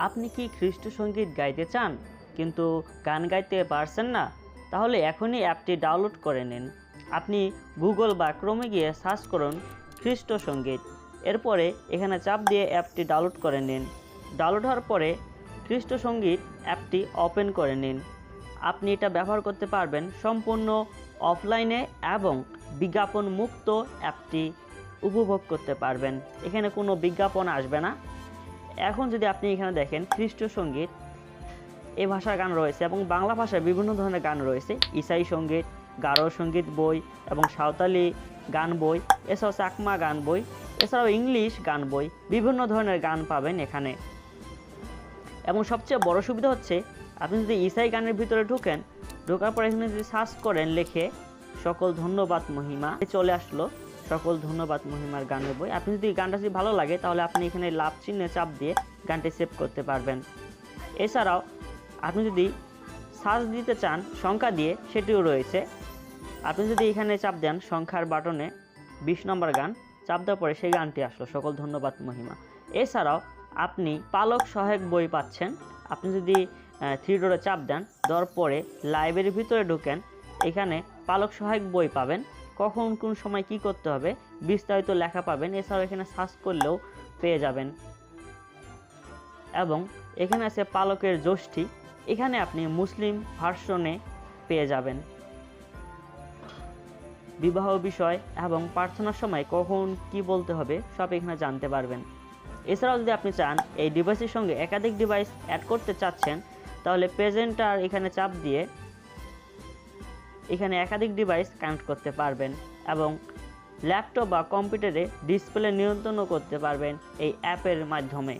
আপনি কি খ্রিস্ট সঙ্গীত গাইতে চান কিন্তু গান গাইতে পারছেন না? তাহলে এখনই অ্যাপটি ডাউনলোড করে নিন। আপনি গুগল বা ক্রোমে গিয়ে সার্চ করুন খ্রিস্ট সঙ্গীত। এরপরে এখানে চাপ দিয়ে অ্যাপটি ডাউনলোড করে নিন। ডাউনলোড হওয়ার পরে খ্রিস্ট সঙ্গীত অ্যাপটি ওপেন করে নিন। আপনি এটা ব্যবহার করতে পারবেন সম্পূর্ণ অফলাইনে এবং বিজ্ঞাপন মুক্ত অ্যাপটি উপভোগ করতে পারবেন। এখানে কোনো বিজ্ঞাপন আসবে না। এখন যদি আপনি এখানে দেখেন খ্রিস্ট সঙ্গীত এই ভাষার গান রয়েছে এবং বাংলা ভাষায় বিভিন্ন ধরনের গান রয়েছে। ইসাই সঙ্গীত, গারো সঙ্গীত বই এবং সাঁওতালি গান বই, এছাড়াও চাকমা গান বই, এছাড়াও ইংলিশ গান বই, বিভিন্ন ধরনের গান পাবেন এখানে। এবং সবচেয়ে বড় সুবিধা হচ্ছে আপনি যদি ইসাই গানের ভিতরে ঢোকার পর এখানে যদি সার্চ করেন লিখে সকল ধন্যবাদ মহিমা, চলে আসলো সকল ধন্যবাদ মহিমার গানের বই। আপনি যদি গানটা যদি ভালো লাগে তাহলে আপনি এখানে লাভ চিহ্নে চাপ দিয়ে গানটি সেভ করতে পারবেন। এছাড়াও আপনি যদি সার্চ দিতে চান সংখ্যা দিয়ে, সেটিও রয়েছে। আপনি যদি এখানে চাপ দেন সংখ্যার বাটনে 20 নম্বর গান, চাপ দেওয়ার পরে সেই গানটি আসলো সকল ধন্যবাদ মহিমা। এছাড়াও আপনি পালক সহায়ক বই পাচ্ছেন। আপনি যদি 3 ডটে চাপ দেওয়ার পরে লাইব্রেরির ভিতরে ঢোকেন, এখানে পালক সহায়ক বই পাবেন। কখন কোন সময় কি করতে হবে বিস্তারিত লেখা পাবেন। এছাড়াও এখানে সার্চ করলেও পেয়ে যাবেন। এবং এখানে আছে পালকের যষ্ঠী, এখানে আপনি মুসলিম ভার্সনে পেয়ে যাবেন। বিবাহ বিষয় এবং প্রার্থনার সময় কখন কি বলতে হবে সব এখানে জানতে পারবেন। এছাড়াও যদি আপনি চান এই ডিভাইসের সঙ্গে একাধিক ডিভাইস অ্যাড করতে চাচ্ছেন, তাহলে প্রেজেন্টার এখানে চাপ দিয়ে এখানে একাধিক ডিভাইস কানেক্ট করতে পারবেন এবং ল্যাপটপ বা কম্পিউটারে ডিসপ্লে নিয়ন্ত্রণও করতে পারবেন এই অ্যাপের মাধ্যমে।